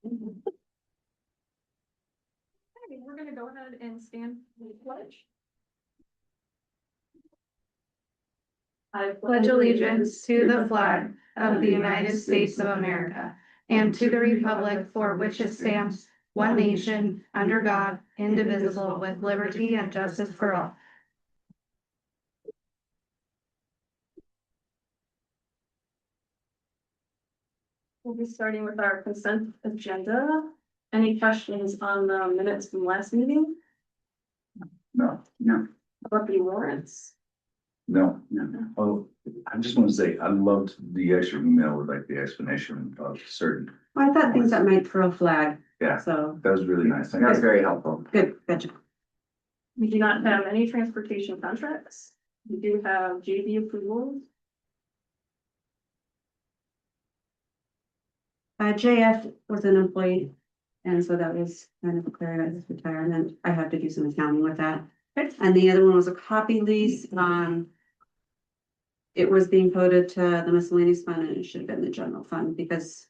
We're gonna go ahead and stand for the pledge. I Pledge allegiance to the flag of the United States of America and to the republic for which it stands, one nation, under God, indivisible, with liberty and justice for all. We'll be starting with our consent agenda. Any questions on the minutes from last meeting? No, How about the warrants? no. Oh, I just want to say, I loved the extra email with like the explanation of certain, I thought things that might throw a flag, yeah, so that was really nice. That was very helpful. good, gotcha. We do not have any transportation contracts. We do have JV approvals. JF was an employee, and so that was kind of clear at his retirement. I have to do some accounting with that. Okay. And the other one was a copy lease, it was being coded to the miscellaneous fund and it should have been the general fund because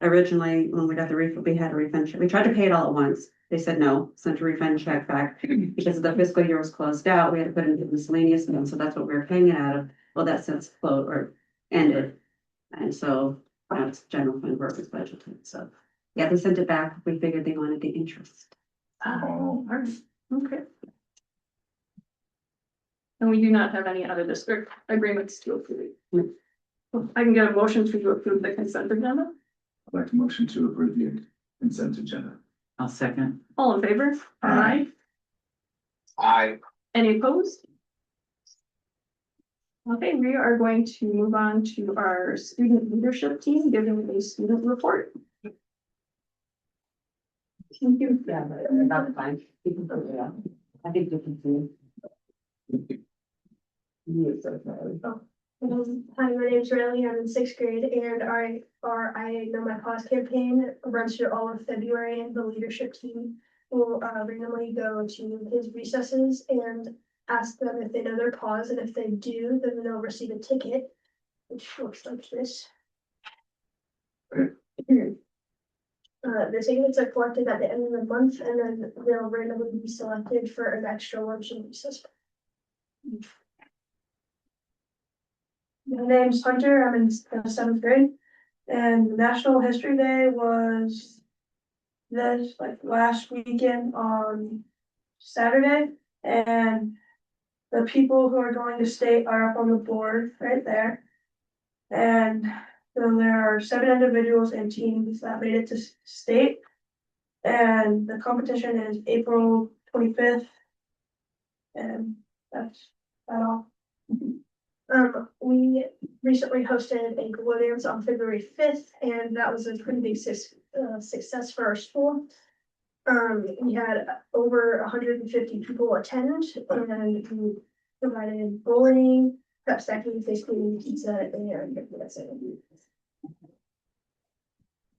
originally, when we got the refund, we had a refund check. We tried to pay it all at once. They said no, sent a refund check back because the fiscal year was closed out. We had to put it into the miscellaneous fund, so that's what we were paying it out of. Well, that since closed or ended. And so that's general fund work is budgeted. So yeah, they sent it back. We figured they wanted the interest. Oh, Alright, okay. And we do not have any other district agreements to approve. I can get a motion to approve the consent agenda. I'd like to motion to approve the consent agenda. I'll second. All in favor? Aye. Aye. Any opposed? Okay, we are going to move on to our student leadership team, giving a student report. Thank you. Yeah, that's fine. I think you can see. Hi, my name's Riley. I'm in sixth grade, and I Know My Cause campaign runs through all of February, and the leadership team will randomly go to his recesses and ask them if they know their cause, and if they do, then they'll receive a ticket, which looks like this. Okay. The tickets are collected at the end of the month, and then they'll randomly be selected for an extra lunch and recess. My name's Hunter, I'm in seventh grade, and National History Day was this, like, last weekend on Saturday, and the people who are going to state are up on the board right there. And so there are 7 individuals and teams that made it to state, and the competition is April 25th, and that's all. We recently hosted a glow dance on February 5th, and that was a pretty big success for our school. We had over 150 people attend, and we provided bowling, prep stacking, face cleaning, pizza, and that's it.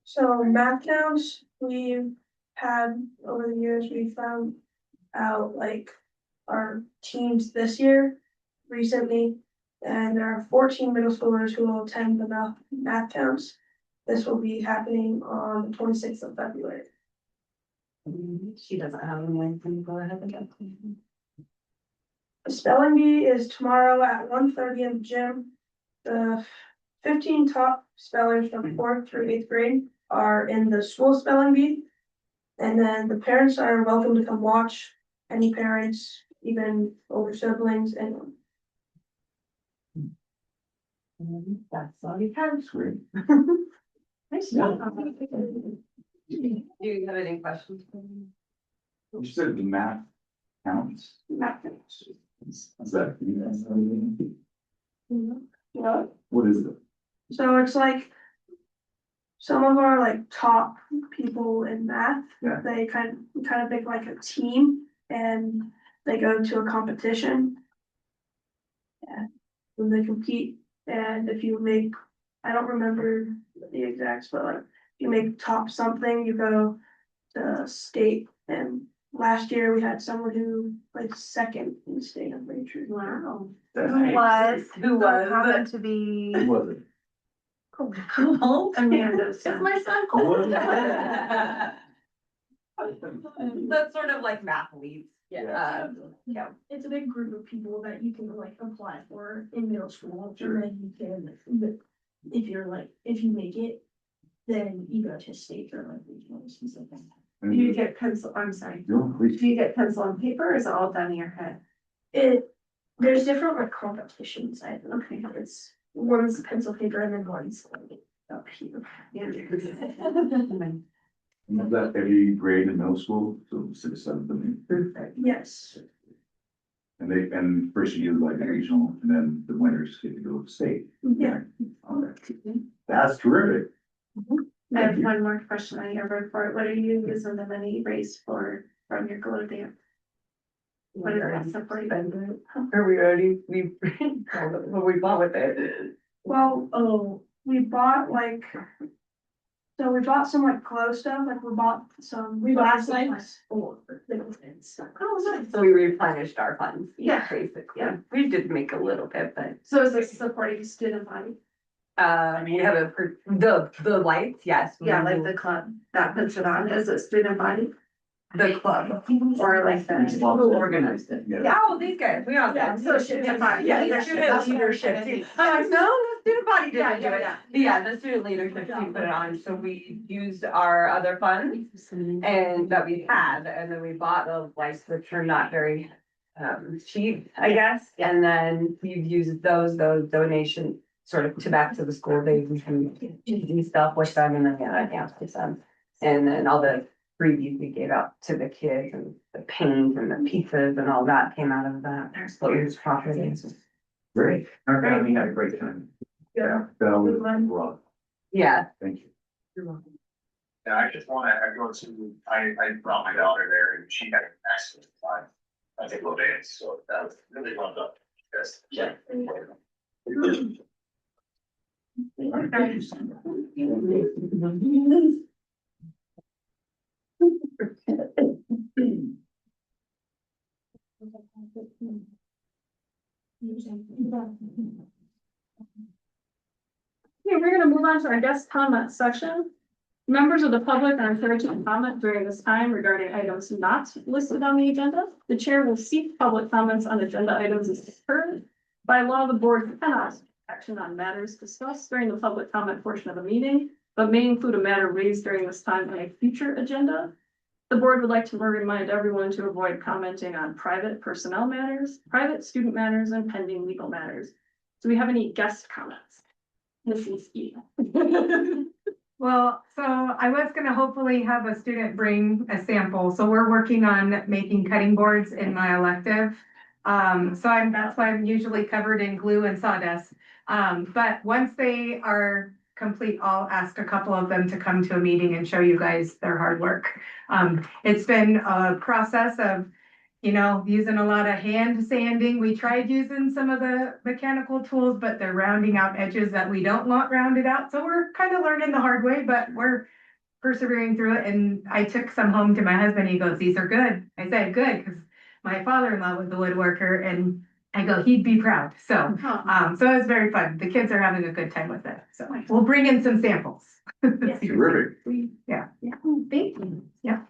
So math counts, we've had over the years, we found out like our teams this year recently. And there are 14 middle schoolers who will attend the math counts. This will be happening on the 26th of February. She doesn't have anyone, can you go ahead again? The spelling bee is tomorrow at 1:30 in the gym. The 15 top spellers from 4th through 8th grade are in the school spelling bee. And then the parents are welcome to come watch. Any parents, even older siblings, and That's all you have. Sweet. Nice job. Do you have any questions? You said the math counts. math counts. Is that? Yeah. What is it? So it's like some of our like top people in math, Yeah. they kind of pick like a team and they go to a competition. Yeah, and they compete, and if you make, I don't remember the exacts, but like if you make top something, you go to state. And last year we had someone who like second in the state of nature. Wow. That's Who was Who was? happened to be Who was it? Cool. Amanda's It's son. my son. Cole. That's sort of like math leads. Yeah. Yeah, it's a big group of people that you can like apply for in middle school, and then you can, if you're like, if you make it, then you go to state or like regionals and stuff like that. Do you get pencil, I'm sorry, No, please. do you get pencil and paper, or is it all done in your head? There's different like competitions, I don't know, it's, one's pencil paper and then one's like up here. And was that every grade in middle school, so 6, 7, Yes, and first you do like the regional, and then the winners get to go to state. yeah. Okay. That's terrific. I have Thank you. one more question on your report. What are you using the money raised for from your glow dance? What is that supporting? Or we already, what we bought with it. Well, we bought like, so we bought some like glow stuff, like we bought some. Glass lights lights? for little things. Oh, nice. So we replenished our funds. Yeah. Basically, Yeah. we did make a little bit, but, So is this supporting student body? we have the lights, yes. Yeah, like the club that puts it on, is it student body The club. or like the? Who organized it? Yeah. Oh, these guys, we all Yeah, did. so student body. Yeah, Yeah, the student leadership team. No, the student body didn't do it. Yeah, the student leadership team put it on, so we used our other funds and that we had, and then we bought the lights, which are not very cheap, I guess. And then we've used those donations sort of to back to the school. They do stuff with them and then I dance with them. And then all the freebies we gave out to the kids and the paint and the pizzas and all that came out of that. There's those properties. Great. Okay, we had a great time. Yeah. That was rough. Yeah. Thank you. Yeah, I just wanna echo to, I brought my daughter there and she had an excellent time. I think we'll dance, so that was really well done. Yes. Yeah. Okay, we're gonna move on to our guest comment section. Members of the public are encouraged to comment during this time regarding items not listed on the agenda. The chair will seek public comments on agenda items as heard. By law, the board cannot take action on matters discussed during the public comment portion of the meeting, but may include a matter raised during this time on a future agenda. The board would like to remind everyone to avoid commenting on private personnel matters, private student matters, and pending legal matters. Do we have any guest comments? Mrs. E. Well, so I was gonna hopefully have a student bring a sample, so we're working on making cutting boards in my elective. That's why I'm usually covered in glue and sawdust. But once they are complete, I'll ask a couple of them to come to a meeting and show you guys their hard work. It's been a process of, using a lot of hand sanding. We tried using some of the mechanical tools, but they're rounding out edges that we don't want rounded out. So we're kind of learning the hard way, but we're persevering through it. And I took some home to my husband. He goes, "These are good." I said, "Good," because my father-in-law was a woodworker, and I go, he'd be proud. So, so it was very fun. The kids are having a good time with it. So we'll bring in some samples. Terrific. Yeah. Thank you. Yeah.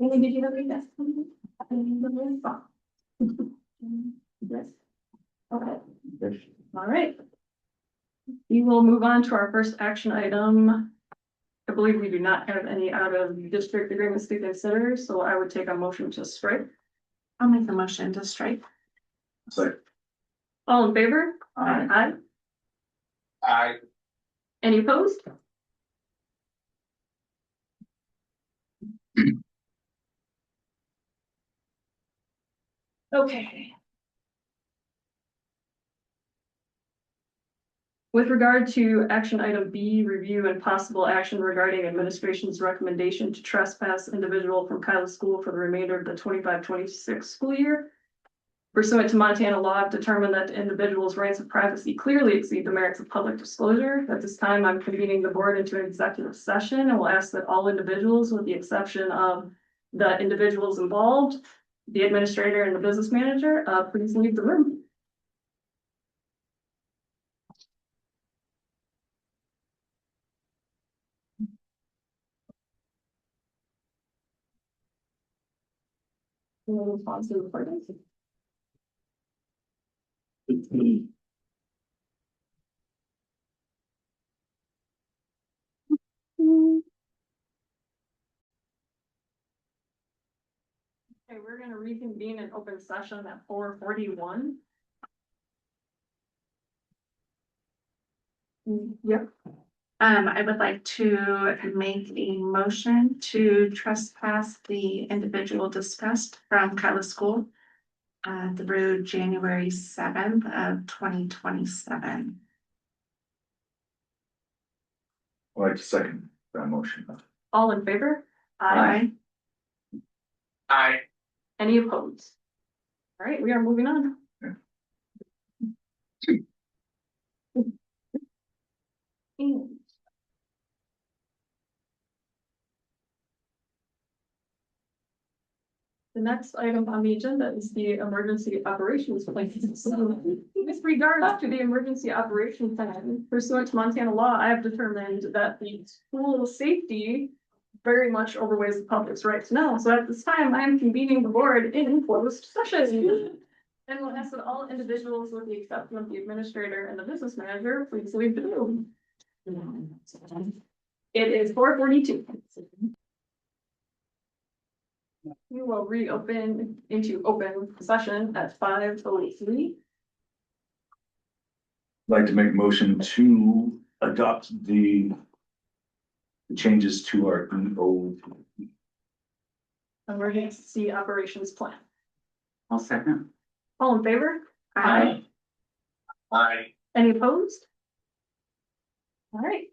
Amy, did you have any guest comments? Yes. Okay. All right. We will move on to our first action item. I believe we do not have any out of district agreements to consider, so I would take a motion to strike. I'll make the motion to strike. So, All in favor? Aye. I, Any opposed? Okay. With regard to action item B, review and possible action regarding administration's recommendation to trespass individual from Kyla School for the remainder of the 25-26 school year. Pursuant to Montana law, I've determined that the individual's rights of privacy clearly exceed the merits of public disclosure. At this time, I'm convening the board into an executive session and will ask that all individuals, with the exception of the individuals involved, the administrator and the business manager, please leave the room. Any response to the recording? Okay, we're gonna reconvene in open session at 4:41. Yep, I would like to make a motion to trespass the individual discussed from Kyla School through January 7th of 2027. I'd like to second that motion. all in favor? Aye. I, Any opposed? All right, we are moving on. And the next item on the agenda is the emergency operations plan. So, with regards to the emergency operations plan pursuant to Montana law, I have determined that the school safety very much overweighs the public's right to know. So at this time, I am convening the board in closed session. And will ask that all individuals, with the exception of the administrator and the business manager, please leave the room. It is 4:42. We will reopen into open session at 5:03. I'd like to make a motion to adopt the changes to our EO. Emergency operations plan. I'll second. All in favor? Aye. I. Any opposed? All right.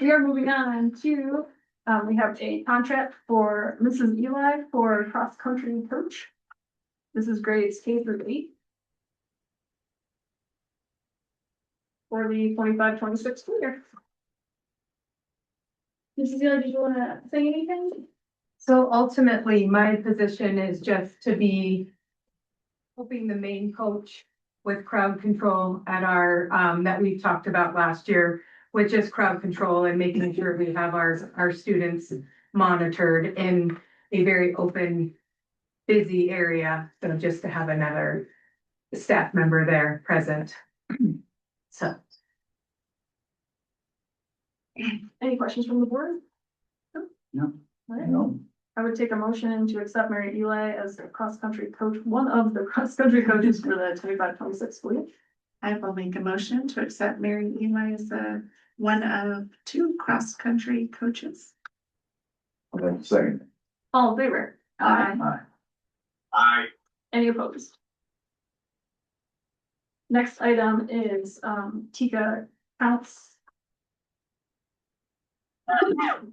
We are moving on to, we have a contract for Mrs. Eli for cross-country coach. This is grades K through 8. For the 25-26 school year. Mrs. Eli, did you want to say anything? So ultimately, my position is just to be helping the main coach with crowd control at our, that we talked about last year, which is crowd control and making sure we have our students monitored in a very open, busy area. So just to have another staff member there present. So. Any questions from the board? No. All right. No, I would take a motion to accept Mary Eli as the cross-country coach, one of the cross-country coaches for the 25-26 school year. I will make a motion to accept Mary Eli as one of 2 cross-country coaches. I'd like to second. All in favor? Aye. I. Any opposed? Next item is Tika counts.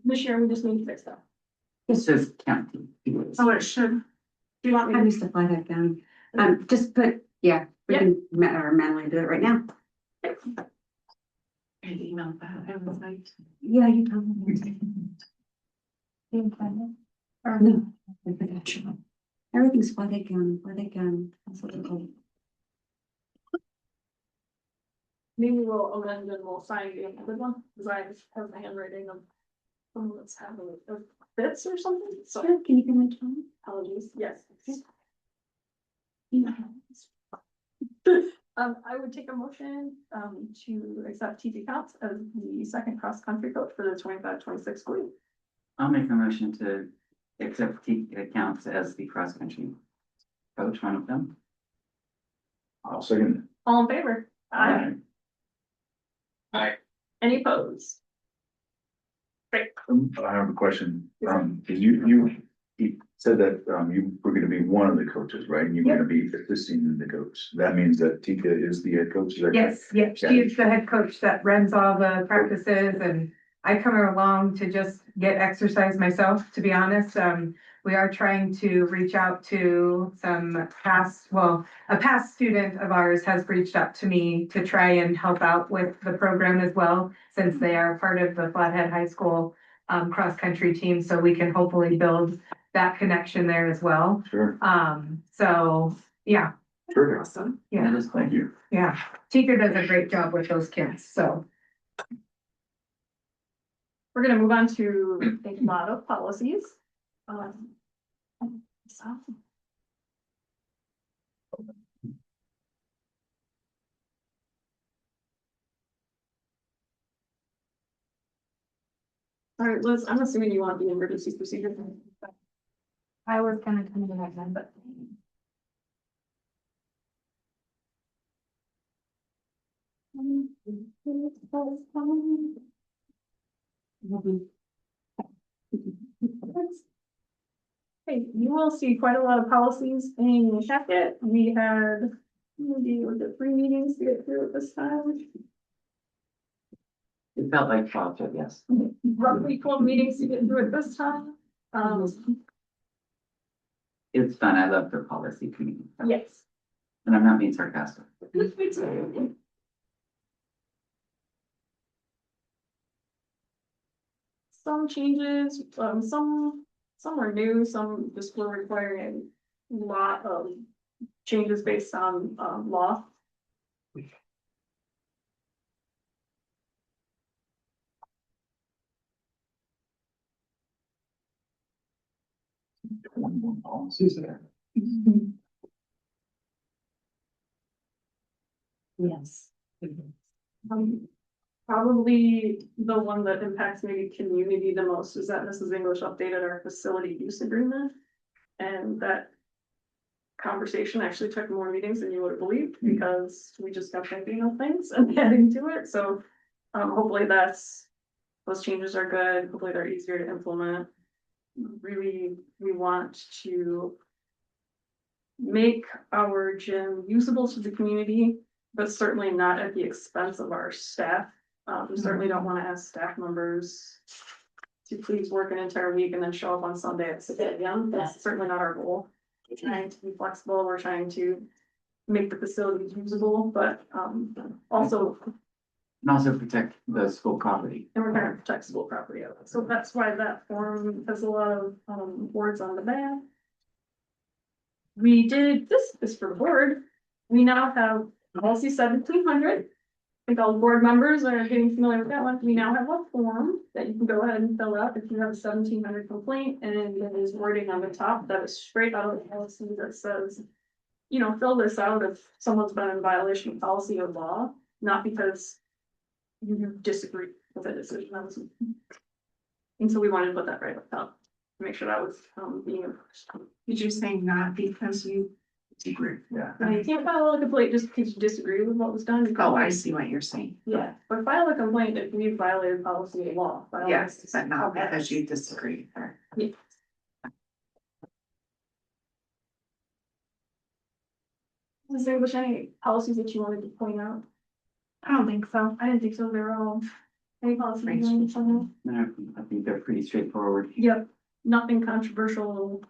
This year, we just need to fix that. This is county. Oh, it should. Do you want I me used to fly that down. Just put, yeah, we Yeah. can manually do it right now. I emailed that. I was like, Yeah, you told me. Or no, I forgot you. Everything's flooded gun. That's what they call it. maybe we'll amend and we'll sign the amended one, because I have the handwriting of someone that's having fits or something, so Sure, can you come in, Tom? apologies, yes. I would take a motion, to accept TT Counts as the second cross-country coach for the 25-26 school year. I'll make a motion to accept T accounts as the cross-country coach, one of them. I'll second. All in favor? Aye. I. Any opposed? Great. I have a question. Cause you said that, you were gonna be one of the coaches, right? And you're gonna be assisting the coach. That means that Tika is the head coach? Is that correct? Yes, she's the head coach that runs all the practices and I come along to just get exercise myself, to be honest. We are trying to reach out to some a past student of ours has reached out to me to try and help out with the program as well, since they are part of the Flathead High School cross-country team, so we can hopefully build that connection there as well. Sure, So, yeah, sure. awesome. yeah, Thank you. yeah. Tika does a great job with those kids, so. We're gonna move on to a lot of policies. So. All right, Liz, I'm assuming you want the emergency procedure. I was gonna come to that one, but. Hey, you will see quite a lot of policies in the packet. We had maybe was it 3 meetings to get through at this time. It felt like 12, but yes. Roughly 12 meetings to get through at this time. It's fun. I love their policy committee. Yes. And I'm not being sarcastic. Some changes, some are new, some just were requiring a lot of changes based on, law. One policies there. Yes. Probably the one that impacts maybe community the most is that Mrs. English updated our facility use agreement. And that conversation actually took more meetings than you would have believed, because we just kept thinking of things and adding to it, so. Hopefully those changes are good, hopefully they're easier to implement. Really, we want to make our gym usable to the community, but certainly not at the expense of our staff. We certainly don't want to ask staff members to please work an entire week and then show up on Sunday at 6 a.m. That's certainly not our goal. We're trying to be flexible, we're trying to make the facilities usable, but also. And also protect the school property. And we're trying to protect school property of it. So that's why that form has a lot of words on the back. We did this for the board. We now have policy 1700. I think all the board members are getting familiar with that one. We now have a form that you can go ahead and fill out if you have a 1700 complaint, and there is wording on the top that is straight out of the policy that says, you know, fill this out if someone's been in violation of policy or law, not because you disagree with a decision that was. And so we wanted to put that right up top to make sure that was being enforced. Did you say not because you disagree? Yeah. Now, you can't file a complaint just because you disagree with what was done. You Oh, can- I see what you're saying. Yeah, but file a complaint if you violated policy or law. File Yes, a- but not because you disagree. Yeah. Is there any policies that you wanted to point out? I don't think so. I didn't think so. They were all. Any policies? Right. you wanted to point out? And I think they're pretty straightforward. Yep, nothing controversial.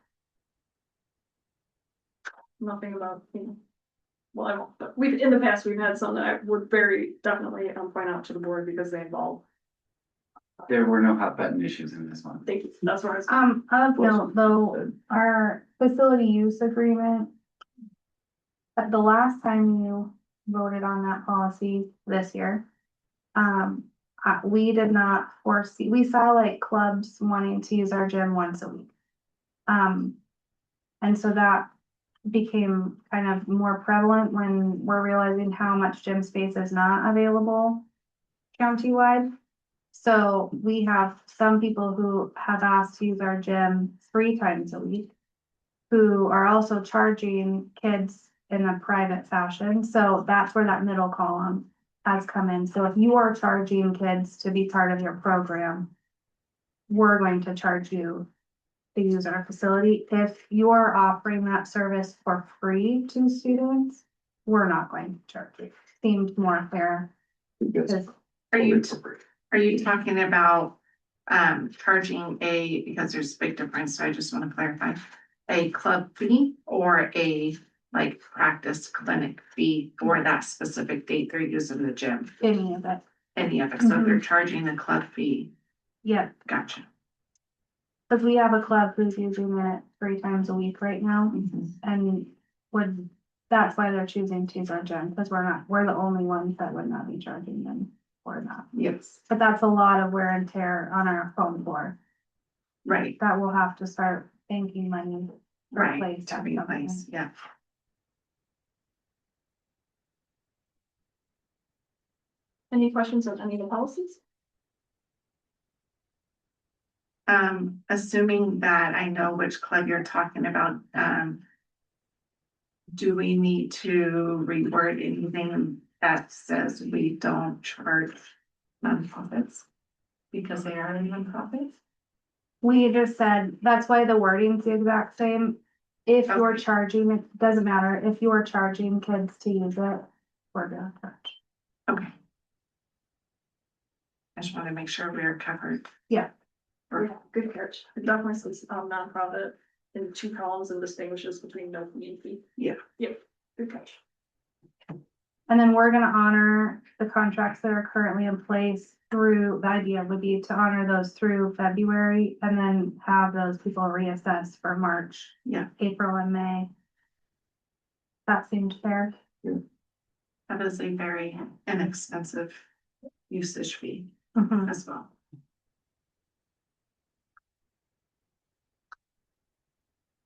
Nothing about, you know. Well, I won't, but we've, in the past, we've had some that I would very definitely point out to the board because they involve. There were no hot button issues in this one. Thank you, that's where I was. Of note though, our facility use agreement. At the last time you voted on that policy this year. We did not foresee, we saw like clubs wanting to use our gym once a week. And so that became kind of more prevalent when we're realizing how much gym space is not available countywide. So we have some people who have asked to use our gym 3 times a week, who are also charging kids in a private fashion. So that's where that middle column has come in. So if you are charging kids to be part of your program, we're going to charge you to use our facility. If you're offering that service for free to students, we're not going to charge you. Seemed more fair. Because Are you talking about charging because there's a big difference, so I just want to clarify, a club fee or a like practice clinic fee for that specific date they're using the gym? Any of it. Any of it, so if they're charging a club fee, Yeah, gotcha. because we have a club who's using it 3 times a week right now, and that's why they're choosing to use our gym, because we're the only ones that would not be charging them for that. Yes. But that's a lot of wear and tear on our phone floor. Right, that will have to start banking money. right, replace to that replace, something. yeah. Any questions on any of the policies? Assuming that I know which club you're talking about, do we need to reword anything that says we don't charge nonprofits? Because they are nonprofits? We just said, that's why the wording's the exact same. If you're Okay. charging, it doesn't matter, if you're charging kids to use it, we're gonna charge. Okay. I just want to make sure we are covered. Yeah. Yeah, good catch. It definitely says nonprofit in two columns and distinguishes between no fee and fee. Yeah. Yep, good catch. And then we're gonna honor the contracts that are currently in place through, the idea would be to honor those through February and then have those people reassess for March. Yeah. April and May. That seemed fair. That is a very inexpensive usage fee Mhm. as well.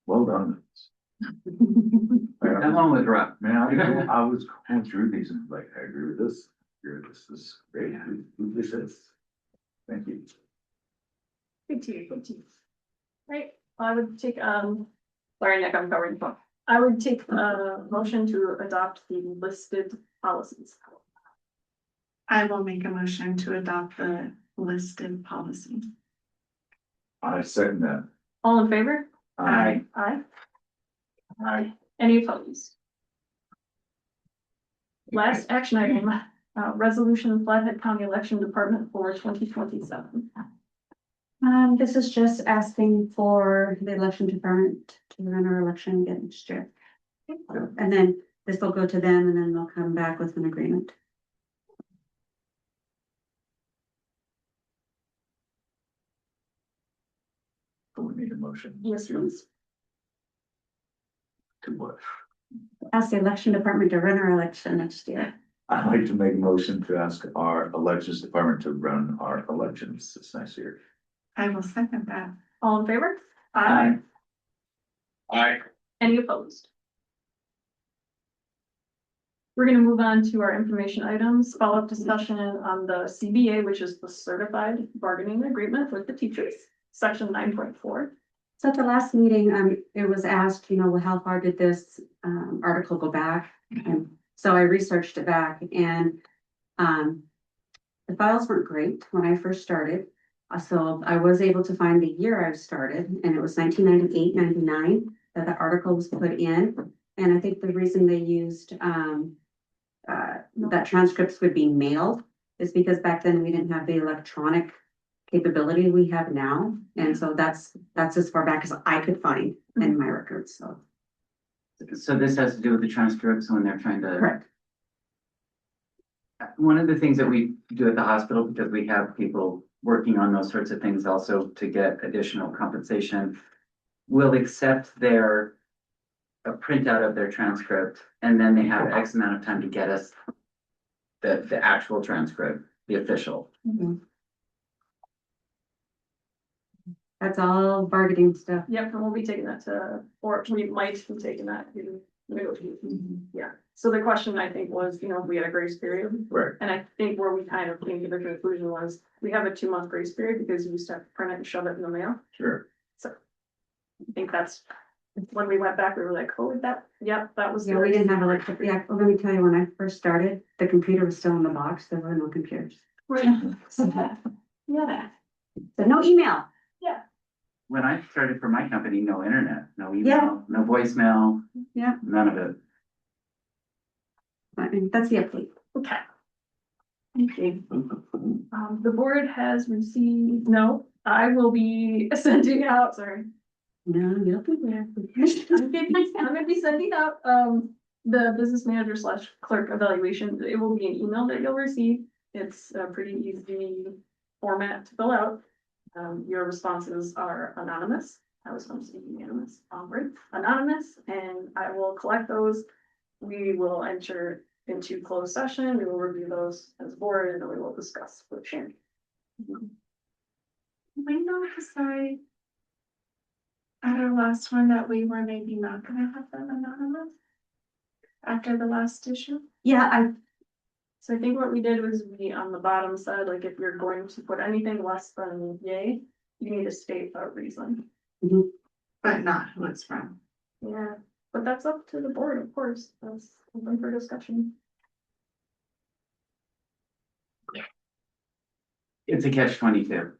Well done. That one was rough. Man, I was going through these and like, I agree with this, this is great, who this is. Thank you. Good team, good team. Right, I would take, sorry, Nick, I'm covering the phone. I would take a motion to adopt the listed policies. I will make a motion to adopt the listed policy. I second that. All in favor? Aye. Aye. Aye. Any opposed? Last action item, resolution Flathead County Election Department for 2027. This is just asking for the election department to run our election again next year. And then this will go to them and then they'll come back with an agreement. So we need a motion. Yes, please. To what? Ask the election department to run our election next year. I'd like to make a motion to ask our elections department to run our elections this next year. I will second that. All in favor? Aye. Aye. Any opposed? We're gonna move on to our information items, follow-up discussion on the CBA, which is the Certified Bargaining Agreement with the Teachers, section 9.4. So at the last meeting, it was asked, well, how far did this, article go back? And so I researched it back and, the files weren't great when I first started. So I was able to find the year I started and it was 1998, 99 that the article was put in. And I think the reason they used, that transcripts would be mailed is because back then we didn't have the electronic capability we have now. And so that's as far back as I could find in my records, so. So this has to do with the transcripts when they're trying to. Correct. One of the things that we do at the hospital, because we have people working on those sorts of things also to get additional compensation, will accept their a printout of their transcript, and then they have X amount of time to get us the actual transcript, the official. That's all bargaining stuff. Yep, and we'll be taking that to, or we might be taking that to negotiation. Yeah, so the question I think was, if we had a grace period. Right. And I think where we kind of came to the conclusion was, we have a 2-month grace period because you used to have to print it and shove it in the mail. Sure. So I think that's, when we went back, we were like, oh, that was. Yeah, we didn't have electric, yeah, well, let me tell you, when I first started, the computer was still in the box, there were no computers. Right. Yeah. So no email. When I started for my company, no internet, no Yeah. email, no voicemail. Yeah. None of it. I mean, that's the update. Okay. Okay. The board has received, no, I will be sending out, sorry. No, you'll be there. I'm gonna be sending out, the business manager / clerk evaluation. It will be an email that you'll receive. It's a pretty easy format to fill out. Your responses are anonymous. I was going to say unanimous, awkward, anonymous, and I will collect those. We will enter into closed session. We will review those as board and then we will discuss with Sharon. We know to say At our last one that we were maybe not gonna have them anonymous. After the last issue. Yeah, So I think what we did was we, on the bottom side, like if you're going to put anything less than yay, you need to state a reason. But not who it's from. Yeah, but that's up to the board, of course, that's open for discussion. It's a catch 22.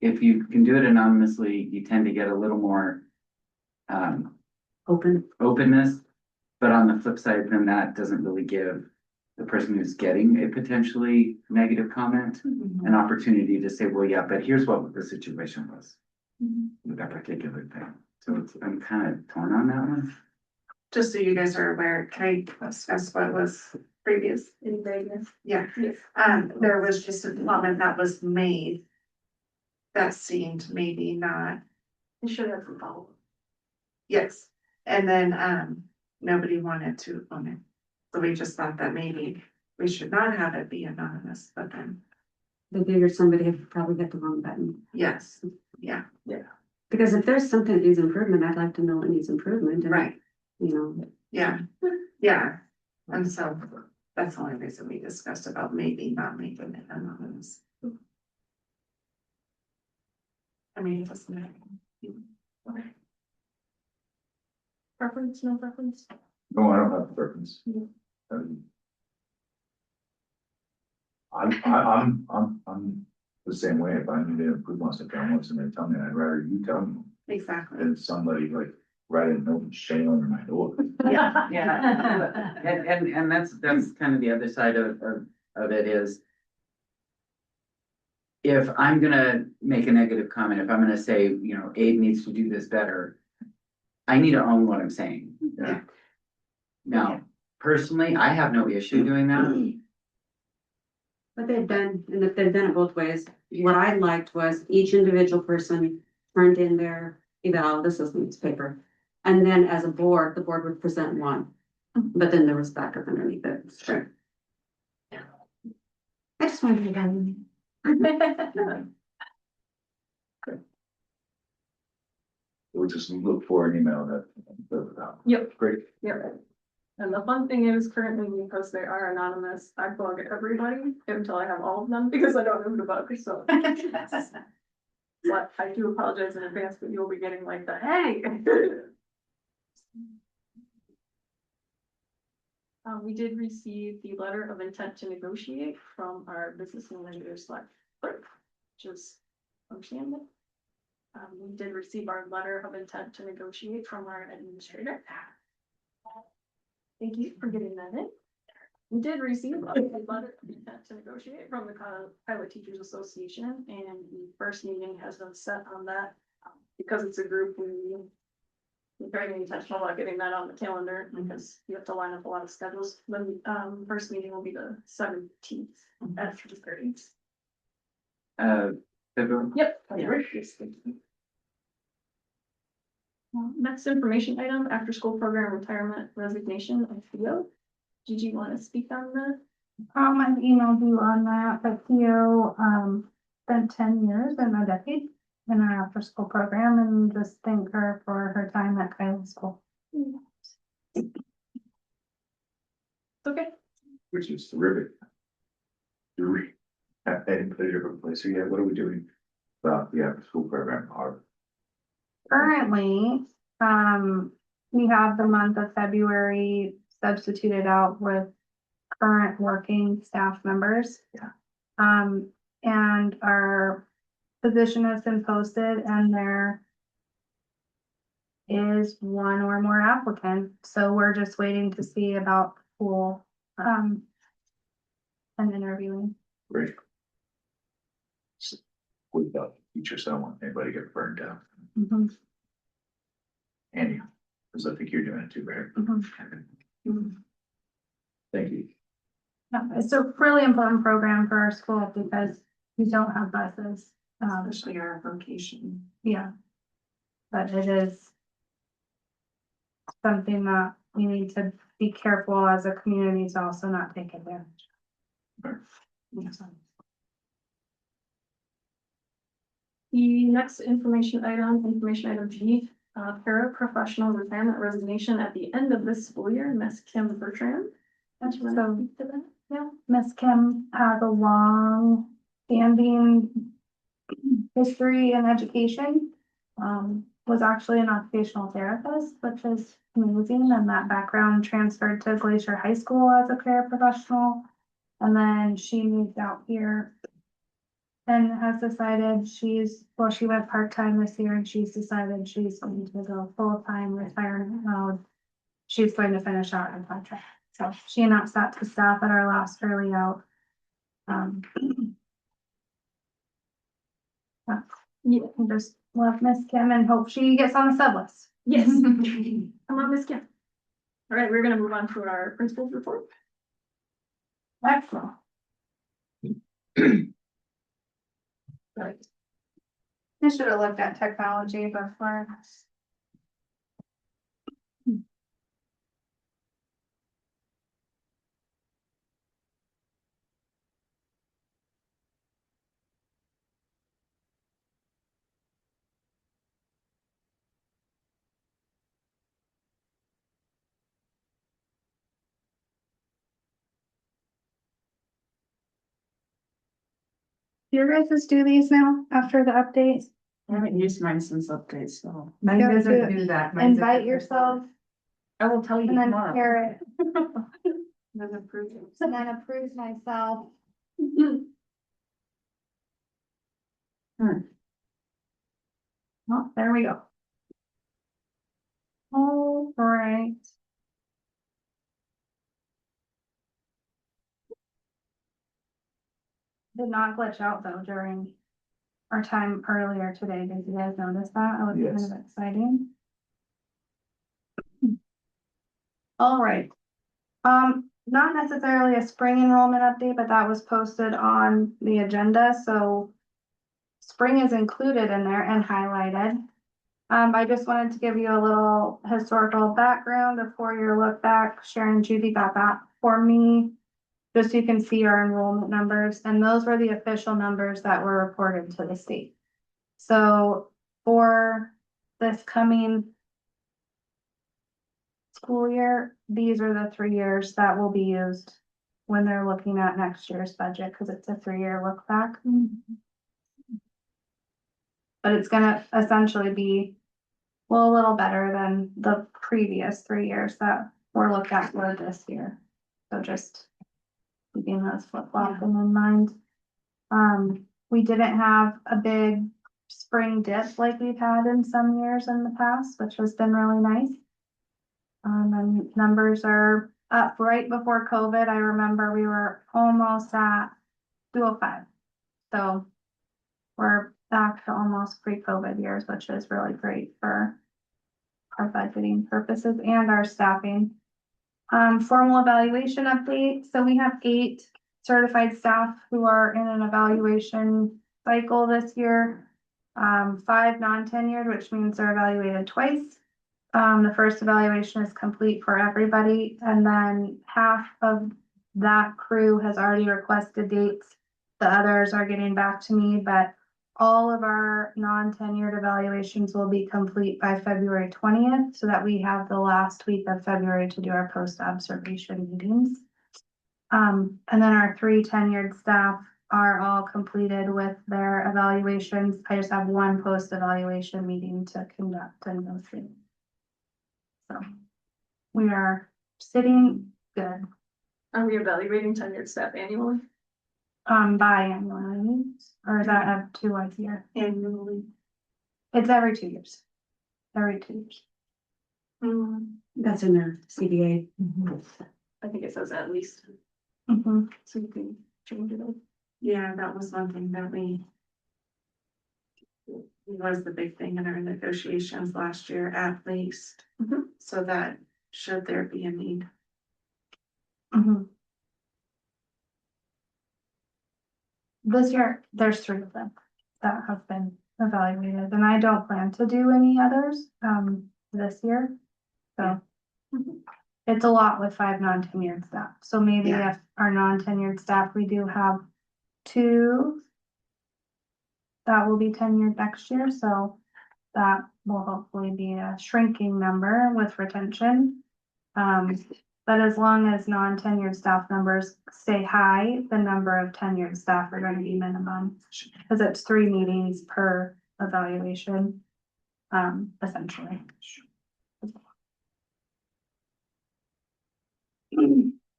If you can do it anonymously, you tend to get a little more open. openness. But on the flip side, then that doesn't really give the person who's getting a potentially negative comment an opportunity to say, well, yeah, but here's what the situation was with that particular thing. So I'm kind of torn on that one. Just so you guys are aware, can I discuss what was previous? In vagueness. Yeah, Yes. there was just a comment that was made. That seemed maybe not, You should have some follow. yes, and then, nobody wanted to own it. So we just thought that maybe we should not have it be anonymous, but then, They figured somebody had probably hit the wrong button. yes, yeah, Because if there's something that needs improvement, I'd like to know what needs improvement. And, right, you know, yeah, yeah. And so that's the only reason we discussed about maybe not making it anonymous. I mean, it doesn't matter. Okay. Preference, no preference? No, I don't have a preference. Yeah. I'm the same way. If I need to improve on something, I want somebody to tell me, I'd rather you tell me Exactly. than somebody like write a note and shame under my door. Yeah. Yeah. And that's kind of the other side of it is. If I'm gonna make a negative comment, if I'm gonna say, you know, Abe needs to do this better, I need to own what I'm saying. Yeah. Now, personally, I have no issue doing that. but they've done, and if they've done it both ways, what I liked was each individual person turned in their eval, this is needs paper. And then as a board, the board would present one, but then there was backup underneath it. Sure. I just wanted to get done. We'll just look for an email that. Yep. Great. Yep. And the fun thing is currently, because they are anonymous, I bug everybody until I have all of them, because I don't know who to bug, so. But I do apologize in advance, but you'll be getting like the, hey. We did receive the letter of intent to negotiate from our business manager select clerk, which is understandable. We did receive our letter of intent to negotiate from our administrator. Thank you for getting that in. We did receive a letter of intent to negotiate from the Iowa Teachers Association, and the first meeting has been set on that. Because it's a group, we're very intentional about getting that on the calendar, because you have to line up a lot of schedules. The first meeting will be the 17th at 3:30. February. Yep. Next information item, after school program retirement resignation of Theo. Did you want to speak on that? I emailed you on that, but Theo, spent 10 years in a decade in our after school program, and just thank her for her time at Kylie School. Okay. Which is terrific. Do we have any pleasure of place yet? What are we doing about the after school program? Currently, we have the month of February substituted out with current working staff members. Yeah. And our position has been posted, and there is one or more applicant, so we're just waiting to see about pool, and interviewing. Great. With the teacher, so I don't want anybody to get burned out. Mhm. And you, because I think you're doing it too, right? Mhm. Thank you. Yeah, it's a really important program for our school because we don't have buses. Especially our vocation. Yeah. But it is something that we need to be careful as a community to also not take advantage. Right. Yeah. The next information item G, paraprofessional retirement resignation at the end of this school year, Miss Kim Bertrand. That's So- right. Yeah. Miss Kim has a long standing history in education. Was actually an occupational therapist, which is amazing, and that background transferred to Glacier High School as a paraprofessional. And then she moved out here and has decided she went part-time this year and she's decided she's going to go full-time retirement mode. She's going to finish out her contract. So she announced that to staff at our last early out. Yeah, I just love Miss Kim and hope she gets on the sub list. Yes. Come on, Miss Kim. All right, we're gonna move on to our principal's report. Excellent. Right. I should have looked at technology before. Your guys just do these now after the updates? I haven't used mine since update, so. Mine Yeah, doesn't do do that. Mine's a Invite different yourself I will tell you and then tomorrow. share it, Doesn't approve it. and then approve myself. Oh, there we go. All right. Did not glitch out though during our time earlier today. Did you guys notice that? It was Yes. kind of exciting. All right. Not necessarily a spring enrollment update, but that was posted on the agenda, so spring is included in there and highlighted. I just wanted to give you a little historical background, a 4-year look back. Sharon and Judy got that for me, just so you can see our enrollment numbers, and those were the official numbers that were reported to the state. So for this coming school year, these are the 3 years that will be used when they're looking at next year's budget, because it's a 3-year look back. But it's gonna essentially be, well, a little better than the previous 3 years that we're looking at for this year. So just keeping those flip-flopping in mind. We didn't have a big spring dip like we've had in some years in the past, which has been really nice. And numbers are up right before COVID. I remember we were almost at 205. So we're back to almost pre-COVID years, which is really great for our budgeting purposes and our staffing. Formal evaluation update. So we have 8 certified staff who are in an evaluation cycle this year. 5 non-tenured, which means they're evaluated twice. The first evaluation is complete for everybody, and then half of that crew has already requested dates. The others are getting back to me, but all of our non-tenured evaluations will be complete by February 20th, so that we have the last week of February to do our post-observation meetings. And then our 3 tenured staff are all completed with their evaluations. I just have 1 post-evaluation meeting to conduct and go through. So we are sitting good, Are we evaluating tenured staff annually? biannually, or is that a 2 a year? Annually. It's every 2 years. Every 2 years. That's in their CBA. I think it says at least, Mhm. so you can change it up. Yeah, that was one thing that was the big thing in our negotiations last year, at least. Mhm. So that should there be a need. Mhm. This year, there's 3 of them that have been evaluated, and I don't plan to do any others, this year. So it's a lot with 5 non-tenured staff, so maybe Yeah. if our non-tenured staff, we do have 2 that will be tenured next year, so that will hopefully be a shrinking number with retention. But as long as non-tenured staff numbers stay high, the number of tenured staff are going to be minimum. Cause it's 3 meetings per evaluation, essentially.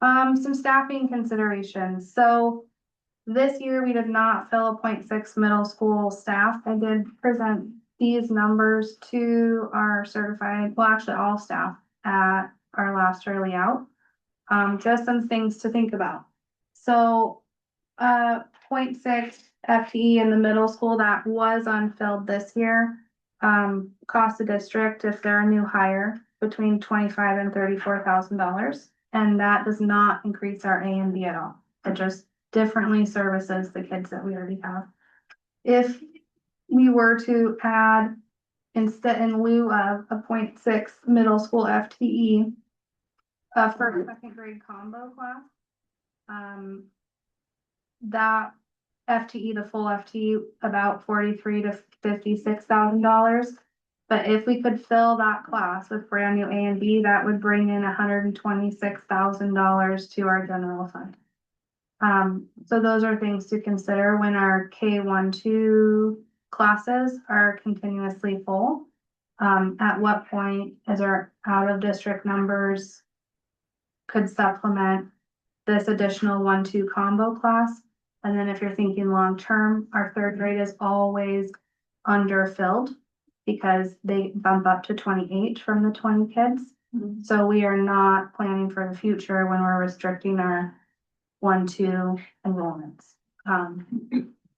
Some staffing considerations. So this year we did not fill a 0.6 middle school staff. I did present these numbers to our certified, well, actually all staff at our last early out. Just some things to think about. So, 0.6 FTE in the middle school that was unfilled this year. Cost the district if they're a new hire between $25,000 and $34,000. And that does not increase our A and B at all. It just differently services the kids that we already have. If we were to add, instead in lieu of a 0.6 middle school FTE, for a second grade combo class, that FTE, the full FTE, about $43,000 to $56,000. But if we could fill that class with brand new A and B, that would bring in $126,000 to our general fund. So those are things to consider when our K-1-2 classes are continuously full. At what point is our out of district numbers could supplement this additional 1-2 combo class. And then if you're thinking long-term, our 3rd grade is always underfilled because they bump up to 28 from the 20 kids. So we are not planning for the future when we're restricting our 1-2 enrollments. So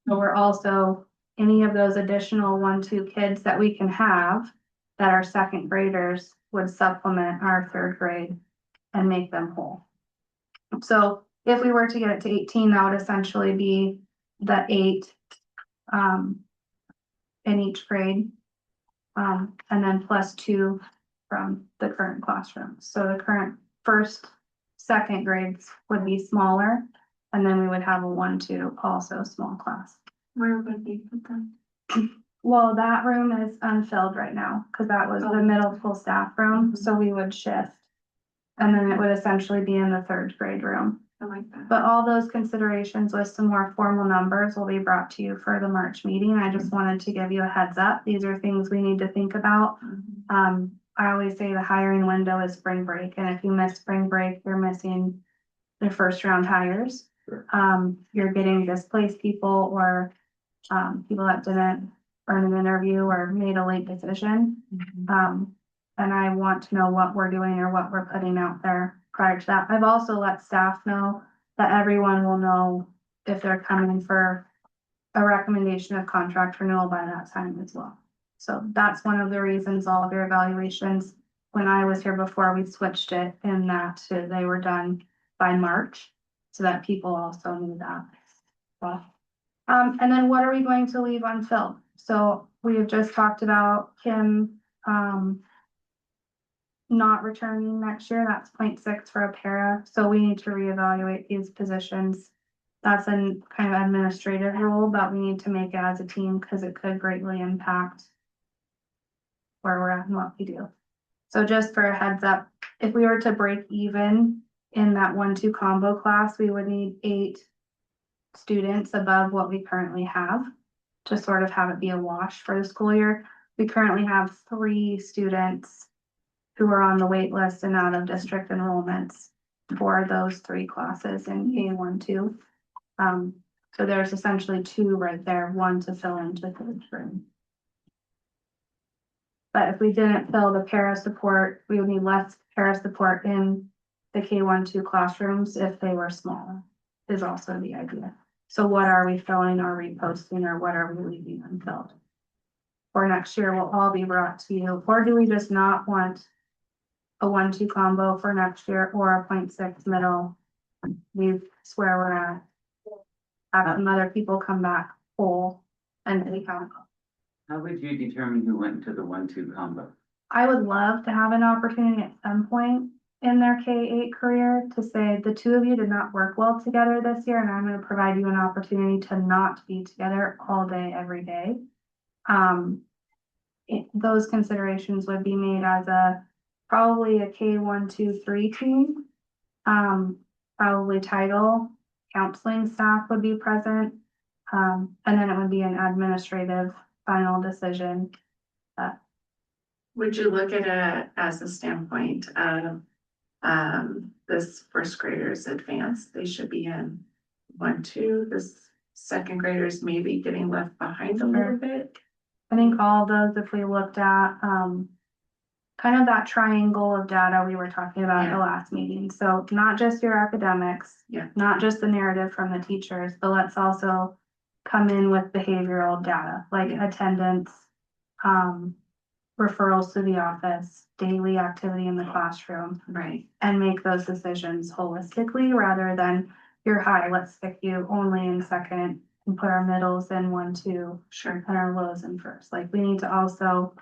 we're also, any of those additional 1-2 kids that we can have that are 2nd graders would supplement our 3rd grade and make them whole. So if we were to get it to 18, that would essentially be the 8 in each grade. And then plus 2 from the current classrooms. So the current 1st, 2nd grades would be smaller. And then we would have a 1-2 also small class. Where would we put them? Well, that room is unfilled right now because that was the middle school staff room. So we would shift. And then it would essentially be in the 3rd grade room. I like that. But all those considerations with some more formal numbers will be brought to you for the March meeting. I just wanted to give you a heads up. These are things we need to think about. I always say the hiring window is spring break, and if you miss spring break, you're missing the 1st round hires. Sure. You're getting displaced people or people that didn't earn an interview or made a late decision. And I want to know what we're doing or what we're putting out there prior to that. I've also let staff know that everyone will know if they're coming for a recommendation of contract renewal by that time as well. So that's one of the reasons all of your evaluations, when I was here before, we switched it in that they were done by March so that people also knew that. So, and then what are we going to leave unfilled? So we have just talked about Kim, not returning next year. That's 0.6 for a para. So we need to reevaluate these positions. That's a kind of administrative role, but we need to make it as a team because it could greatly impact where we're at and what we do. So just for a heads up, if we were to break even in that 1-2 combo class, we would need 8 students above what we currently have to sort of have it be a wash for the school year. We currently have 3 students who are on the wait list and out of district enrollments for those 3 classes in K-1-2. So there's essentially 2 right there, 1 to fill into the 3rd room. But if we didn't fill the para support, we would need less para support in the K-1-2 classrooms if they were smaller, is also the idea. So what are we filling or reposting, or what are we leaving unfilled? For next year will all be brought to you, or do we just not want a 1-2 combo for next year or a 0.6 middle? We swear we're at. Have some other people come back whole and we come. How would you determine who went into the 1-2 combo? I would love to have an opportunity at some point in their K-8 career to say the two of you did not work well together this year, and I'm gonna provide you an opportunity to not be together all day, every day. Those considerations would be made as probably a K-1, 2, 3 team. Probably title, counseling staff would be present. And then it would be an administrative final decision. Would you look at it as a standpoint of, this first graders advanced, they should be in 1, 2, this second graders maybe getting left behind a little bit? I think all of those, if we looked at, kind of that triangle of data we were talking about at the last meeting. So not just your academics. Yeah. Not just the narrative from the teachers, but let's also come in with behavioral data, like attendance, referrals to the office, daily activity in the classroom, Right. and make those decisions holistically rather than you're high, let's stick you only in second and put our middles in 1, 2, Sure. and our lows in first. Like we need to also,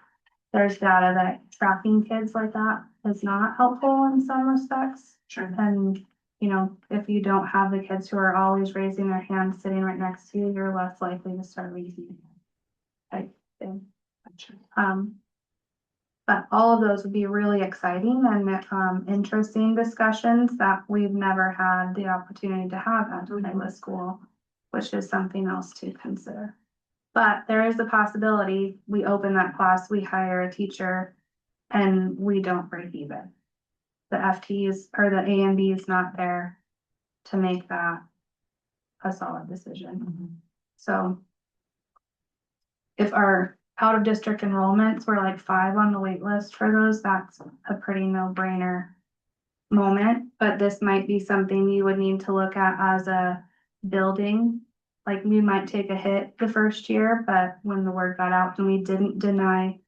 there's data that tracking kids like that is not helpful in some respects. Sure. And, you know, if you don't have the kids who are always raising their hands sitting right next to you, you're less likely to start raising. Type thing. But all of those would be really exciting and interesting discussions that we've never had the opportunity to have at Iowa School, which is something else to consider. But there is a possibility we open that class, we hire a teacher, and we don't break even. The FTEs or the A and B is not there to make that a solid decision. So if our out of district enrollments were like 5 on the wait list for those, that's a pretty no-brainer moment. But this might be something you would need to look at as a building. Like we might take a hit the first year, but when the word got out and we didn't deny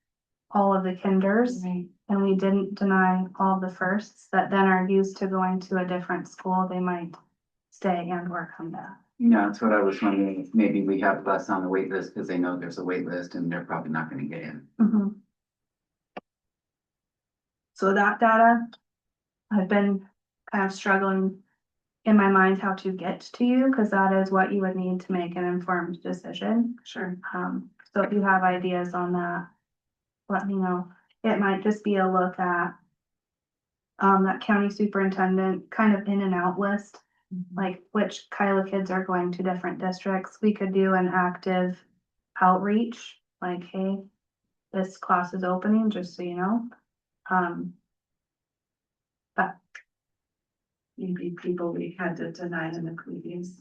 all of the kinders and we didn't deny all the firsts that then are used to going to a different school, they might stay and or come back. Yeah, that's what I was wondering, if maybe we have less on the wait list because they know there's a wait list and they're probably not gonna get in. So that data, I've been kind of struggling in my mind how to get to you, because that is what you would need to make an informed decision. Sure. So if you have ideas on that, let me know. It might just be a look at that county superintendent kind of in and out list, like which Kyla kids are going to different districts. We could do an active outreach, like, hey, this class is opening, just so you know. But Maybe people we had to deny in the previous.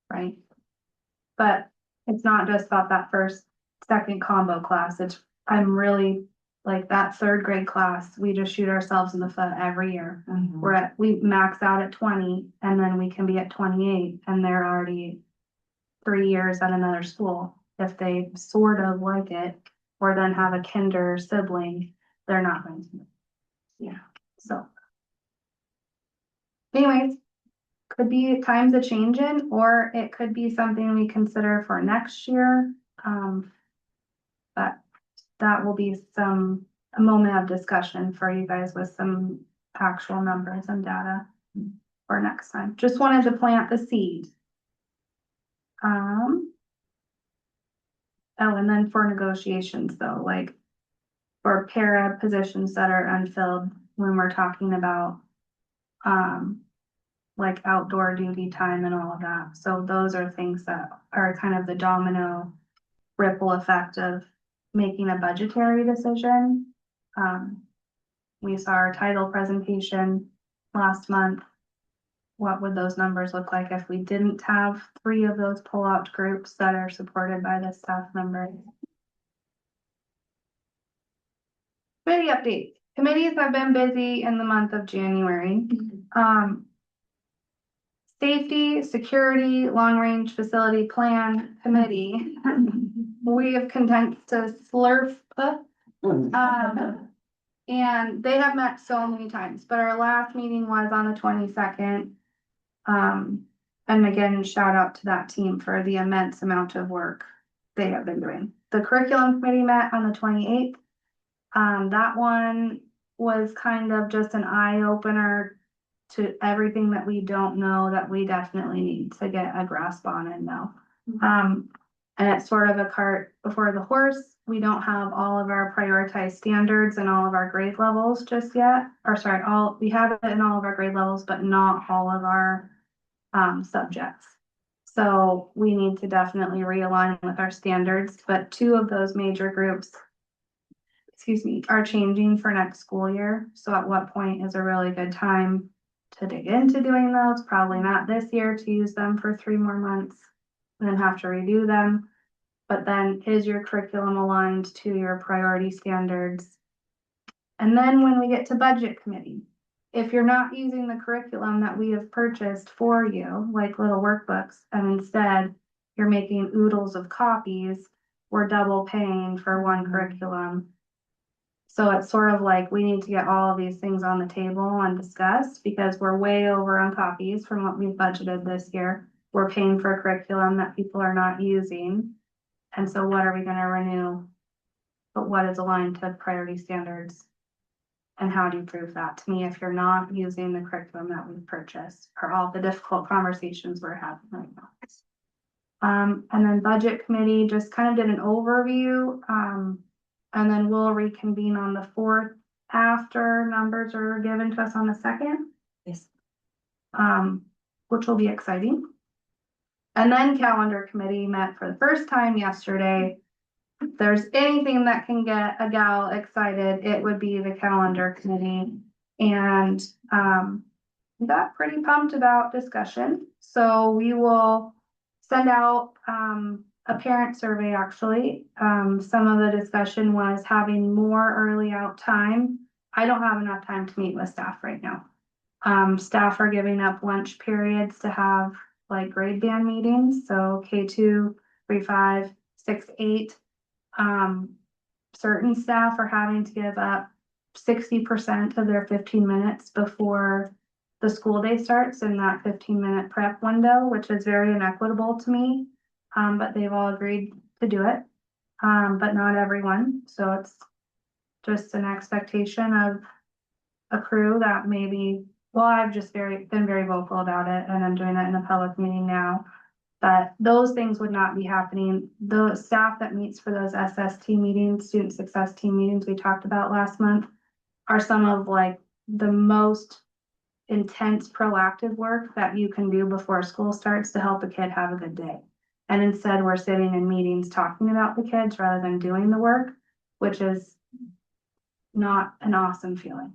right. But it's not just about that first, second combo class. I'm really like that 3rd grade class, we just shoot ourselves in the foot every year. We max out at 20 and then we can be at 28 and they're already 3 years at another school. If they sort of like it or then have a kinder sibling, they're not going to. Yeah. So. Anyways, could be times a changing, or it could be something we consider for next year. But that will be a moment of discussion for you guys with some actual numbers and data for next time. Just wanted to plant the seed. Oh, and then for negotiations though, like for para positions that are unfilled, when we're talking about like outdoor duty time and all of that. So those are things that are kind of the domino ripple effect of making a budgetary decision. We saw our title presentation last month. What would those numbers look like if we didn't have 3 of those pull-out groups that are supported by the staff members? Committee update. Committees have been busy in the month of January. Safety, security, long-range facility plan committee. We have condensed to SLRF. And they have met so many times, but our last meeting was on the 22nd. And again, shout out to that team for the immense amount of work they have been doing. The curriculum committee met on the 28th. That one was kind of just an eye opener to everything that we don't know that we definitely need to get a grasp on and know. And it's sort of a cart before the horse. We don't have all of our prioritized standards and all of our grade levels just yet. Or sorry, we have it in all of our grade levels, but not all of our subjects. So we need to definitely realign with our standards, but two of those major groups, excuse me, are changing for next school year. So at what point is a really good time to dig into doing those? Probably not this year to use them for 3 more months and then have to redo them. But then is your curriculum aligned to your priority standards? And then when we get to budget committee, if you're not using the curriculum that we have purchased for you, like little workbooks, and instead you're making oodles of copies, we're double paying for one curriculum. So it's sort of like we need to get all of these things on the table and discussed because we're way over on copies from what we've budgeted this year. We're paying for a curriculum that people are not using. And so what are we gonna renew? But what is aligned to priority standards? And how do you prove that to me if you're not using the curriculum that we've purchased, are all the difficult conversations we're having right now. And then budget committee just kind of did an overview. And then we'll reconvene on the 4th after numbers are given to us on the 2nd. Yes. Which will be exciting. And then calendar committee met for the first time yesterday. If there's anything that can get a gal excited, it would be the calendar committee. And we got pretty pumped about discussion. So we will send out a parent survey actually. Some of the discussion was having more early out time. I don't have enough time to meet with staff right now. Staff are giving up lunch periods to have like grade band meetings. So K2, 3-5, 6-8. Certain staff are having to give up 60% of their 15 minutes before the school day starts in that 15-minute prep window, which is very inequitable to me. But they've all agreed to do it, but not everyone. So it's just an expectation of a crew that maybe, well, I've just been very vocal about it and I'm doing it in a public meeting now. But those things would not be happening. The staff that meets for those SST meetings, student success team meetings we talked about last month, are some of like the most intense proactive work that you can do before school starts to help a kid have a good day. And instead we're sitting in meetings talking about the kids rather than doing the work, which is not an awesome feeling.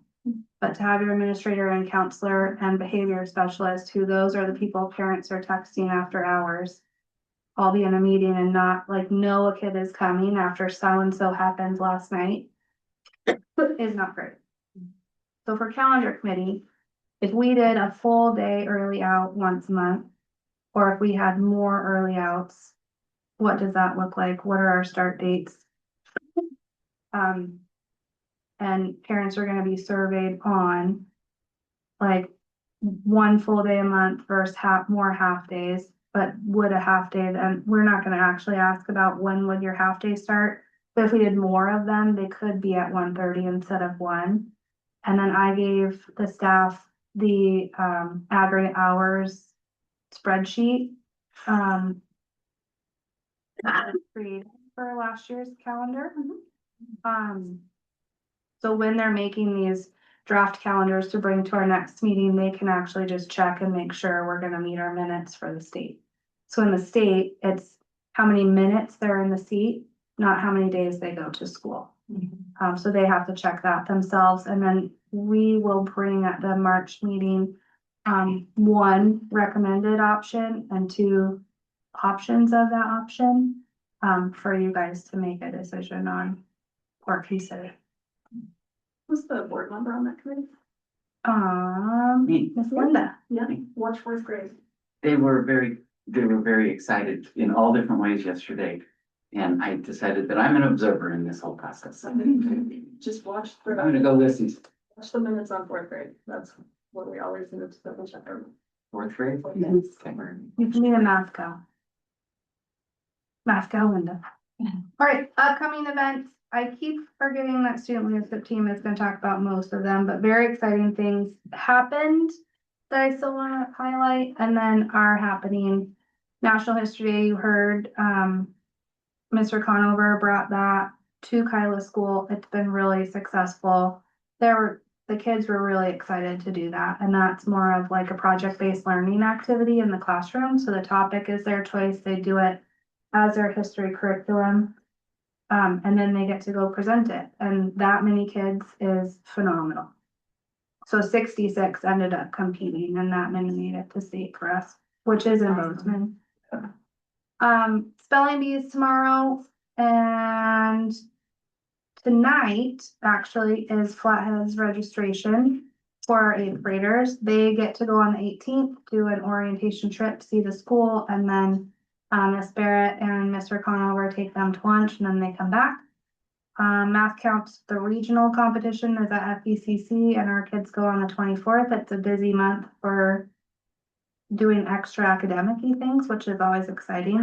But to have your administrator and counselor and behavior specialist, who those are the people parents are texting after hours, all be in a meeting and not like know a kid is coming after so-and-so happened last night, is not great. So for calendar committee, if we did a full day early out once a month, or if we had more early outs, what does that look like? What are our start dates? And parents are gonna be surveyed on like one full day a month versus more half days, but would a half day, then we're not gonna actually ask about when would your half day start. But if we did more of them, they could be at 1:30 instead of 1. And then I gave the staff the aggregate hours spreadsheet created for last year's calendar. So when they're making these draft calendars to bring to our next meeting, they can actually just check and make sure we're gonna meet our minutes for the state. So in the state, it's how many minutes they're in the seat, not how many days they go to school. So they have to check that themselves, and then we will bring at the March meeting 1 recommended option and 2 options of that option for you guys to make a decision on or consider. Who's the board member on that committee? Me. Miss Linda. Yeah, watch 4th grade. They were very excited in all different ways yesterday. And I decided that I'm an observer in this whole process. Just watch. I'm gonna go listen. Watch the minutes on 4th grade. That's what we always do to double check. 4th grade? Yes. Okay. You can be a math gal. Math gal Linda. All right, upcoming events. I keep forgetting that student leadership team is gonna talk about most of them, but very exciting things happened that I still wanna highlight and then are happening. National History Day, you heard, Mr. Conover brought that to Kyla School. It's been really successful. The kids were really excited to do that, and that's more of like a project-based learning activity in the classroom. So the topic is their choice. They do it as their history curriculum. And then they get to go present it, and that many kids is phenomenal. So 66 ended up competing, and that many made it to state for us, which is in Bozeman. Spelling bee is tomorrow, and tonight actually is Flathead's registration for our 8th graders. They get to go on the 18th, do an orientation trip, see the school, and then Miss Barrett and Mr. Conover take them to lunch, and then they come back. Math counts, the regional competition is at FECC, and our kids go on the 24th. It's a busy month for doing extra academic-y things, which is always exciting.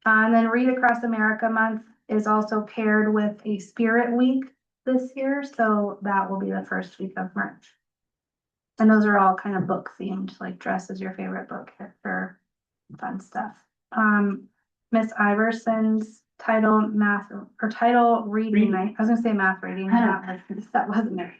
And then Read Across America month is also paired with a Spirit Week this year, so that will be the first week of March. And those are all kind of book themed, like dress is your favorite book for fun stuff. Miss Iverson's title reading night. I was gonna say math reading. That wasn't there.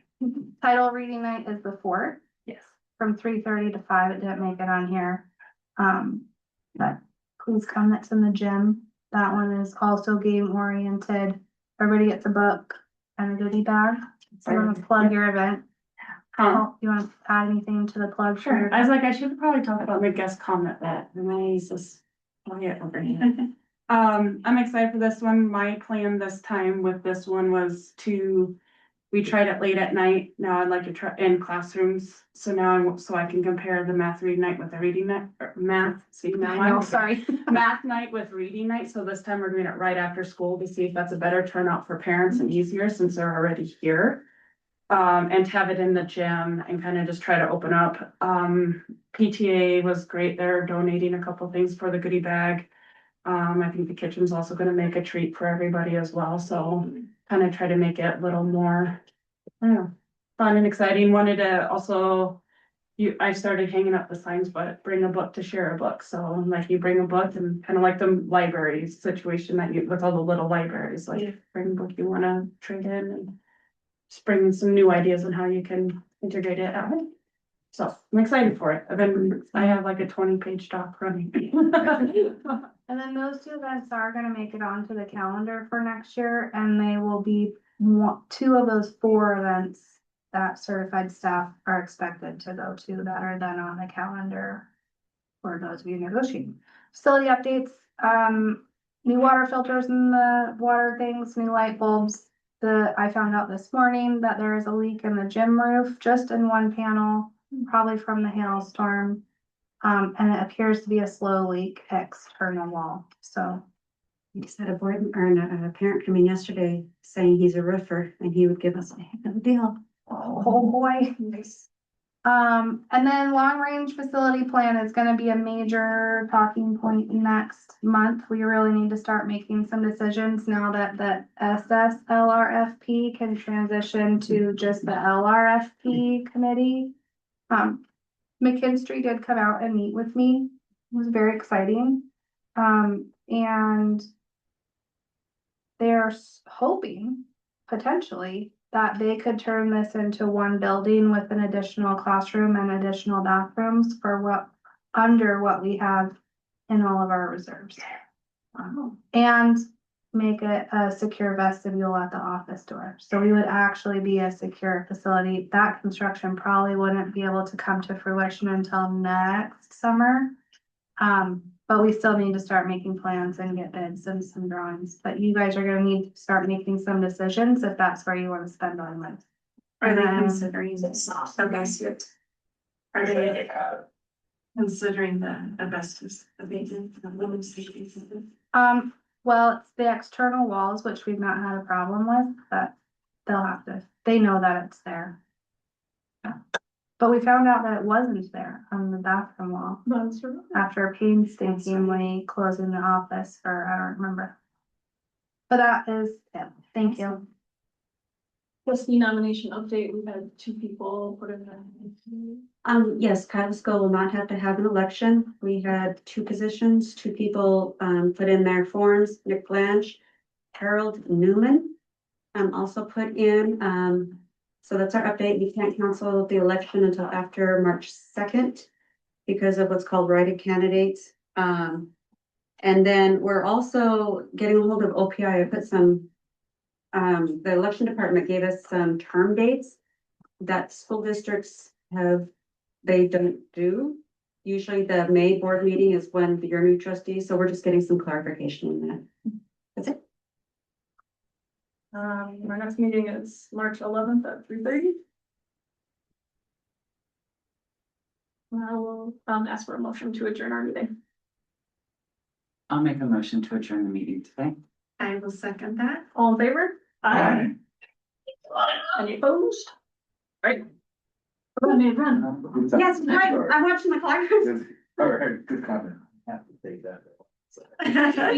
Title reading night is the 4th. Yes. From 3:30 to 5. It didn't make it on here. But please come. That's in the gym. That one is also game oriented. Everybody gets a book and a goodie bag. So you want to plug your event? Oh, you want to add anything to the plug? Sure. I was like, I should probably talk about my guest comment that remains over here. I'm excited for this one. My plan this time with this one was we tried it late at night. Now I'd like to try in classrooms. So now so I can compare the math reading night with the reading night, math night with reading night. So this time we're doing it right after school to see if that's a better turnout for parents and easier since they're already here. And have it in the gym and kind of just try to open up. PTA was great. They're donating a couple things for the goodie bag. I think the kitchen's also gonna make a treat for everybody as well, so kind of try to make it a little more, I don't know, fun and exciting. Wanted to also, I started hanging up the signs, but bring a book to share a book. So like you bring a book and kind of like the library situation that you, with all the little libraries, like bring a book you wanna trade in and just bring some new ideas on how you can integrate it at home. So I'm excited for it. I have like a 20-page doc running. And then those 2 events are gonna make it onto the calendar for next year, and they will be 2 of those 4 events that certified staff are expected to go to that are then on the calendar for those of you negotiating. Facility updates, new water filters in the water things, new light bulbs. I found out this morning that there is a leak in the gym roof, just in one panel, probably from the hailstorm. And it appears to be a slow leak external wall, so. We just had a parent come in yesterday saying he's a roofer and he would give us a heck of a deal. Oh, boy. And then long range facility plan is gonna be a major talking point next month. We really need to start making some decisions now that the SSLRFP can transition to just the LRFP committee. McKinstry did come out and meet with me. It was very exciting. And they're hoping potentially that they could turn this into one building with an additional classroom and additional bathrooms for under what we have in all of our reserves. And make it a secure vestibule at the office door. So we would actually be a secure facility. That construction probably wouldn't be able to come to fruition until next summer. But we still need to start making plans and get bids and some drawings. But you guys are gonna need to start making some decisions if that's where you want to spend on money. Are they considering this? Are they considering the asbestos abatement? Well, it's the external walls, which we've not had a problem with, but they know that it's there. Yeah. But we found out that it wasn't there on the bathroom wall after painstakingly closing the office for, I don't remember. But that is, it. Thank you. Trustee nomination update, we've had 2 people put in their. Yes, Kalisko will not have to have an election. We had 2 positions, 2 people, put in their forms, Nick Blanche, Harold Newman. Also put in, so that's our update. We can't cancel the election until after March 2nd because of what's called write-in candidates. And then we're also getting a hold of OPI. I put some, the election department gave us some term dates that school districts have, they don't do. Usually the May board meeting is when your new trustees, so we're just getting some clarification on that. That's it. Our next meeting is March 11th at 3:30. I will, ask for a motion to adjourn our meeting. I'll make a motion to adjourn the meeting today. I will second that. All in favor? Aye. Any opposed? Right. Run. Yes, right. I'm watching the clock. All right, good comment. Have to take that.